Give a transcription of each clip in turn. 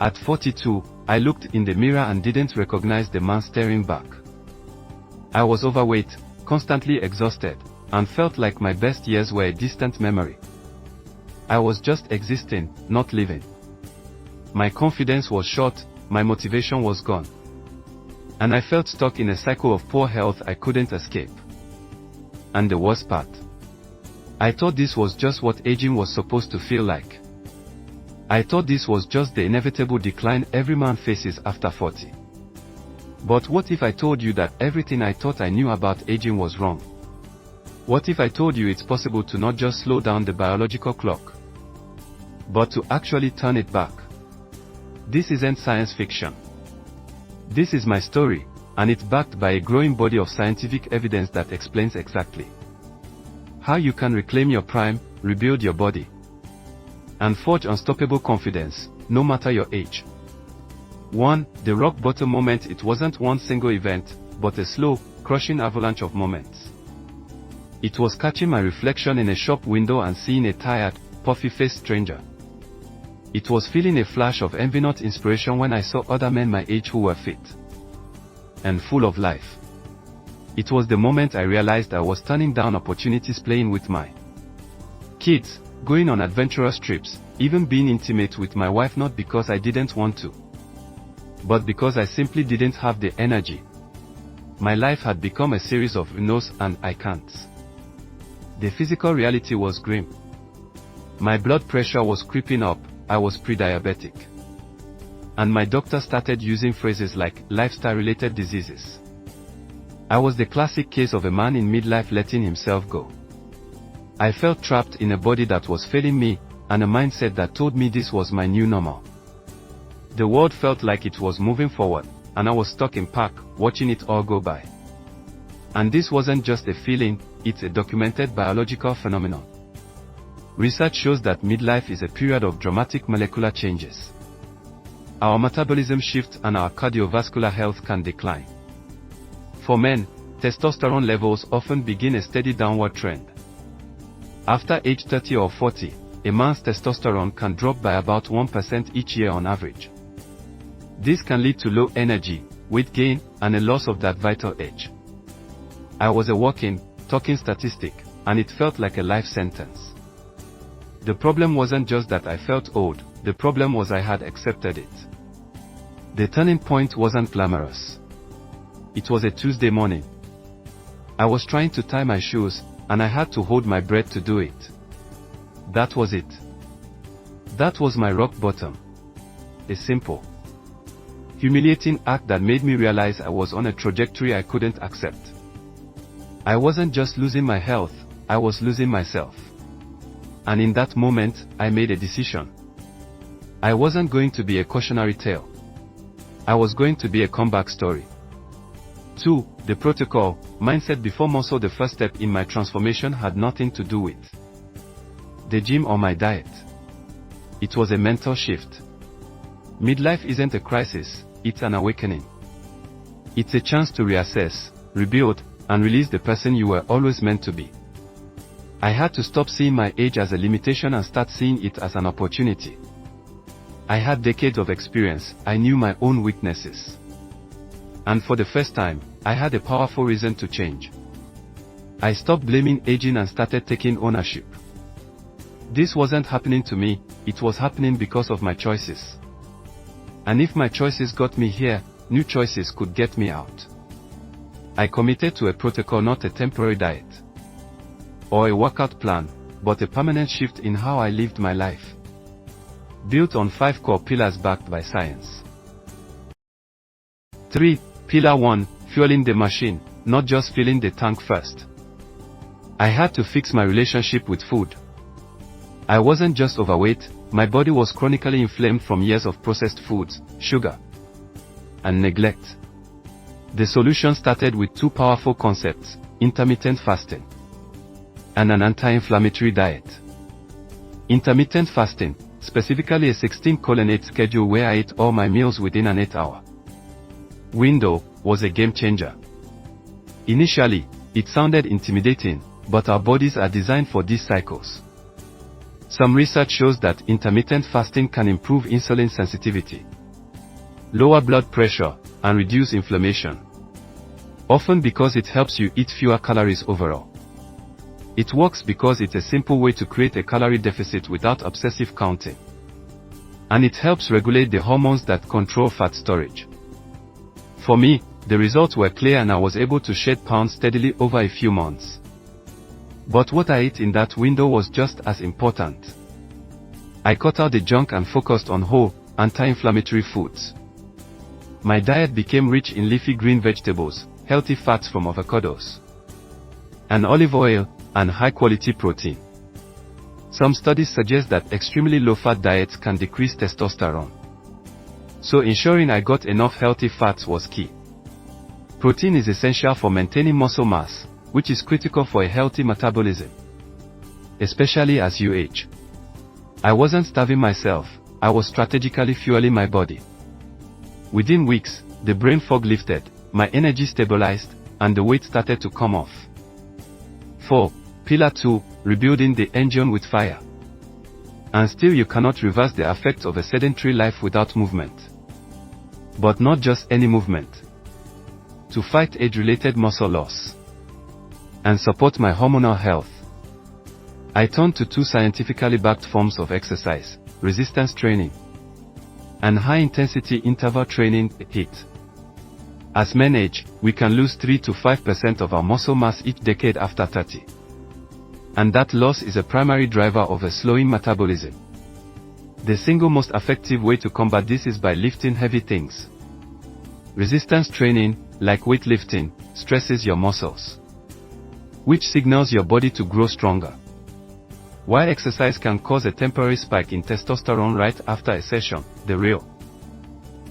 At 42, I looked in the mirror and didn't recognize the man staring back. I was overweight, constantly exhausted, and felt like my best years were a distant memory. I was just existing, not living. My confidence was short, my motivation was gone. And I felt stuck in a cycle of poor health I couldn't escape. And the worst part, I thought this was just what aging was supposed to feel like. I thought this was just the inevitable decline every man faces after 40. But what if I told you that everything I thought I knew about aging was wrong? What if I told you it's possible to not just slow down the biological clock, but to actually turn it back? This isn't science fiction. This is my story, and it's backed by a growing body of scientific evidence that explains exactly how you can reclaim your prime, rebuild your body, and forge unstoppable confidence, no matter your age. 1. The rock bottom moment. It wasn't one single event, but a slow, crushing avalanche of moments. It was catching my reflection in a shop window and seeing a tired, puffy-faced stranger. It was feeling a flash of envy, not inspiration, when I saw other men my age who were fit and full of life. It was the moment I realized I was turning down opportunities, playing with my kids, going on adventurous trips, even being intimate with my wife, not because I didn't want to, but because I simply didn't have the energy. My life had become a series of no's and I can'ts. The physical reality was grim. My blood pressure was creeping up, I was pre-diabetic. And my doctor started using phrases like lifestyle-related diseases. I was the classic case of a man in midlife letting himself go. I felt trapped in a body that was failing me, and a mindset that told me this was my new normal. The world felt like it was moving forward, and I was stuck in park, watching it all go by. And this wasn't just a feeling, it's a documented biological phenomenon. Research shows that midlife is a period of dramatic molecular changes. Our metabolism shifts and our cardiovascular health can decline. For men, testosterone levels often begin a steady downward trend. After age 30 or 40, a man's testosterone can drop by about 1% each year on average. This can lead to low energy, weight gain, and a loss of that vital edge. I was a walking, talking statistic, and it felt like a life sentence. The problem wasn't just that I felt old, the problem was I had accepted it. The turning point wasn't glamorous. It was a Tuesday morning. I was trying to tie my shoes, and I had to hold my breath to do it. That was it. That was my rock bottom. A simple, humiliating act that made me realize I was on a trajectory I couldn't accept. I wasn't just losing my health, I was losing myself. And in that moment, I made a decision. I wasn't going to be a cautionary tale. I was going to be a comeback story. 2. The protocol, mindset before muscle. The first step in my transformation had nothing to do with the gym or my diet. It was a mental shift. Midlife isn't a crisis, it's an awakening. It's a chance to reassess, rebuild, and release the person you were always meant to be. I had to stop seeing my age as a limitation and start seeing it as an opportunity. I had decades of experience, I knew my own weaknesses. And for the first time, I had a powerful reason to change. I stopped blaming aging and started taking ownership. This wasn't happening to me, it was happening because of my choices. And if my choices got me here, new choices could get me out. I committed to a protocol, not a temporary diet or a workout plan, but a permanent shift in how I lived my life. Built on 5 core pillars backed by science. 3. Pillar 1, fueling the machine, not just filling the tank first. I had to fix my relationship with food. I wasn't just overweight, my body was chronically inflamed from years of processed foods, sugar, and neglect. The solution started with 2 powerful concepts: intermittent fasting and an anti-inflammatory diet. Intermittent fasting, specifically a 16:8 schedule where I ate all my meals within an 8-hour window, was a game changer. Initially, it sounded intimidating, but our bodies are designed for these cycles. Some research shows that intermittent fasting can improve insulin sensitivity, lower blood pressure, and reduce inflammation, often because it helps you eat fewer calories overall. It works because it's a simple way to create a calorie deficit without obsessive counting. And it helps regulate the hormones that control fat storage. For me, the results were clear and I was able to shed pounds steadily over a few months. But what I ate in that window was just as important. I cut out the junk and focused on whole, anti-inflammatory foods. My diet became rich in leafy green vegetables, healthy fats from avocados, and olive oil, and high-quality protein. Some studies suggest that extremely low-fat diets can decrease testosterone. So ensuring I got enough healthy fats was key. Protein is essential for maintaining muscle mass, which is critical for a healthy metabolism, especially as you age. I wasn't starving myself, I was strategically fueling my body. Within weeks, the brain fog lifted, my energy stabilized, and the weight started to come off. 4. Pillar 2, rebuilding the engine with fire. And still you cannot reverse the effects of a sedentary life without movement. But not just any movement. To fight age-related muscle loss and support my hormonal health, I turned to two scientifically backed forms of exercise: resistance training and high-intensity interval training, HIIT. As men age, we can lose 3 to 5% of our muscle mass each decade after 30. And that loss is a primary driver of a slowing metabolism. The single most effective way to combat this is by lifting heavy things. Resistance training, like weightlifting, stresses your muscles, which signals your body to grow stronger. While exercise can cause a temporary spike in testosterone right after a session, the real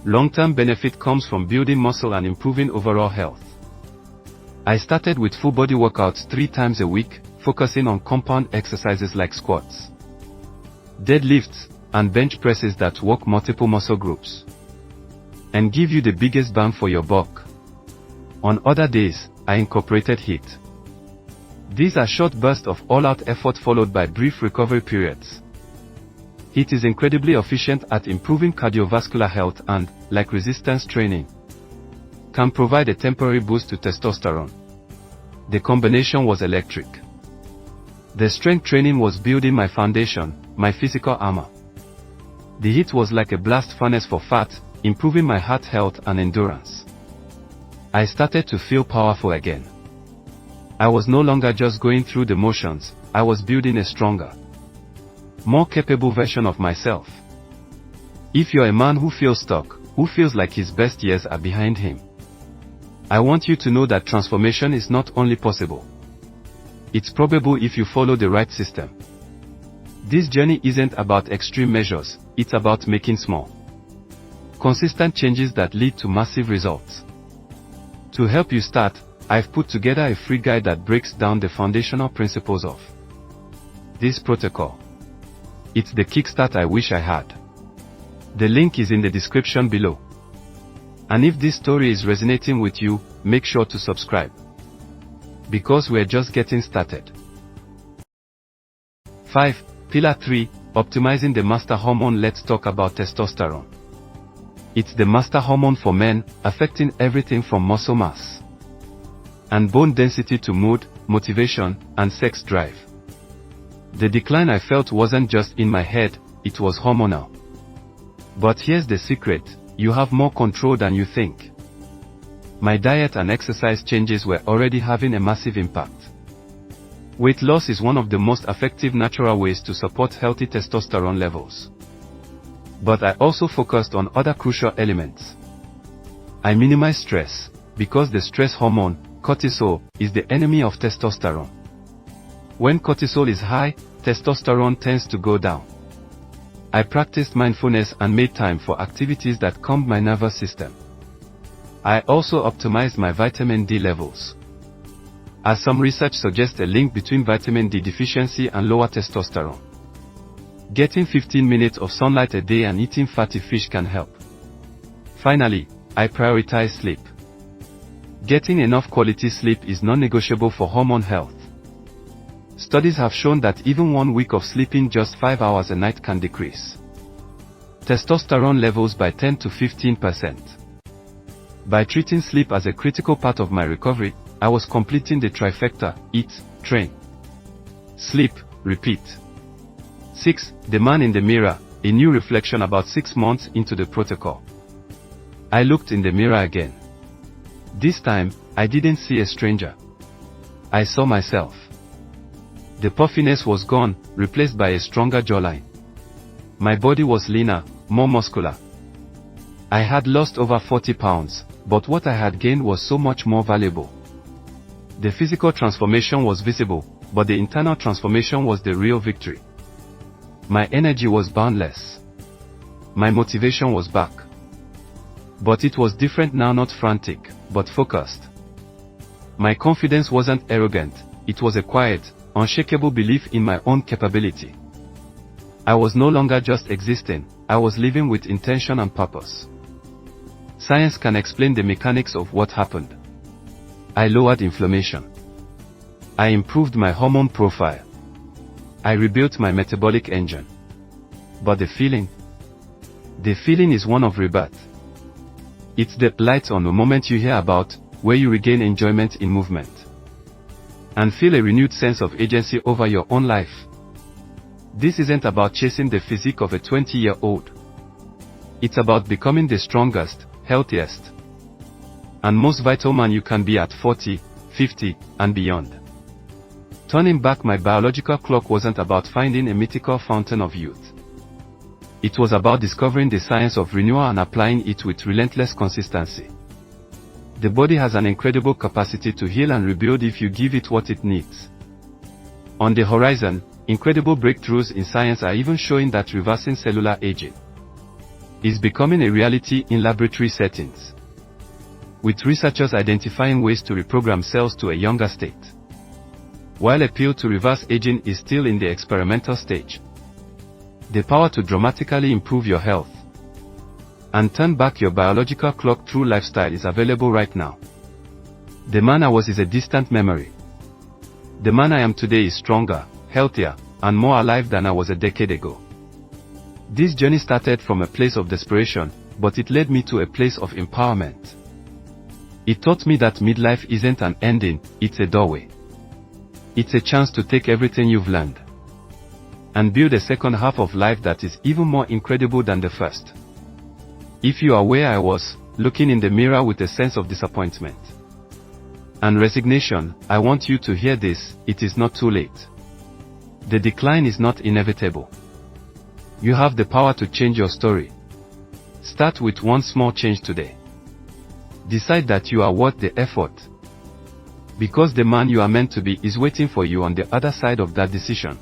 long-term benefit comes from building muscle and improving overall health. I started with full body workouts 3 times a week, focusing on compound exercises like squats, deadlifts, and bench presses that work multiple muscle groups and give you the biggest bang for your buck. On other days, I incorporated HIIT. These are short bursts of all-out effort followed by brief recovery periods. HIIT is incredibly efficient at improving cardiovascular health and, like resistance training, can provide a temporary boost to testosterone. The combination was electric. The strength training was building my foundation, my physical armor. The HIIT was like a blast furnace for fat, improving my heart health and endurance. I started to feel powerful again. I was no longer just going through the motions, I was building a stronger, more capable version of myself. If you're a man who feels stuck, who feels like his best years are behind him, I want you to know that transformation is not only possible, it's probable if you follow the right system. This journey isn't about extreme measures, it's about making small, consistent changes that lead to massive results. To help you start, I've put together a free guide that breaks down the foundational principles of this protocol. It's the kickstart I wish I had. The link is in the description below. And if this story is resonating with you, make sure to subscribe, because we're just getting started. 5. Pillar 3, optimizing the master hormone. Let's talk about testosterone. It's the master hormone for men, affecting everything from muscle mass and bone density to mood, motivation, and sex drive. The decline I felt wasn't just in my head, it was hormonal. But here's the secret, you have more control than you think. My diet and exercise changes were already having a massive impact. Weight loss is one of the most effective natural ways to support healthy testosterone levels. But I also focused on other crucial elements. I minimized stress, because the stress hormone, cortisol, is the enemy of testosterone. When cortisol is high, testosterone tends to go down. I practiced mindfulness and made time for activities that calmed my nervous system. I also optimized my vitamin D levels, as some research suggests a link between vitamin D deficiency and lower testosterone. Getting 15 minutes of sunlight a day and eating fatty fish can help. Finally, I prioritize sleep. Getting enough quality sleep is non-negotiable for hormone health. Studies have shown that even 1 week of sleeping just 5 hours a night can decrease testosterone levels by 10 to 15%. By treating sleep as a critical part of my recovery, I was completing the trifecta: eat, train, sleep, repeat. 6. The man in the mirror, a new reflection about 6 months into the protocol. I looked in the mirror again. This time, I didn't see a stranger. I saw myself. The puffiness was gone, replaced by a stronger jawline. My body was leaner, more muscular. I had lost over 40 pounds, but what I had gained was so much more valuable. The physical transformation was visible, but the internal transformation was the real victory. My energy was boundless. My motivation was back. But it was different now, not frantic, but focused. My confidence wasn't arrogant, it was a quiet, unshakable belief in my own capability. I was no longer just existing, I was living with intention and purpose. Science can explain the mechanics of what happened. I lowered inflammation. I improved my hormone profile. I rebuilt my metabolic engine. But the feeling? The feeling is one of rebirth. It's the lights on the moment you hear about, where you regain enjoyment in movement. And feel a renewed sense of agency over your own life. This isn't about chasing the physique of a 20-year-old. It's about becoming the strongest, healthiest, and most vital man you can be at 40, 50, and beyond. Turning back my biological clock wasn't about finding a mythical fountain of youth. It was about discovering the science of renewal and applying it with relentless consistency. The body has an incredible capacity to heal and rebuild if you give it what it needs. On the horizon, incredible breakthroughs in science are even showing that reversing cellular aging is becoming a reality in laboratory settings, with researchers identifying ways to reprogram cells to a younger state. While a pill to reverse aging is still in the experimental stage, the power to dramatically improve your health and turn back your biological clock through lifestyle is available right now. The man I was is a distant memory. The man I am today is stronger, healthier, and more alive than I was a decade ago. This journey started from a place of desperation, but it led me to a place of empowerment. It taught me that midlife isn't an ending, it's a doorway. It's a chance to take everything you've learned and build a second half of life that is even more incredible than the first. If you are where I was, looking in the mirror with a sense of disappointment and resignation, I want you to hear this: it is not too late. The decline is not inevitable. You have the power to change your story. Start with one small change today. Decide that you are worth the effort, because the man you are meant to be is waiting for you on the other side of that decision.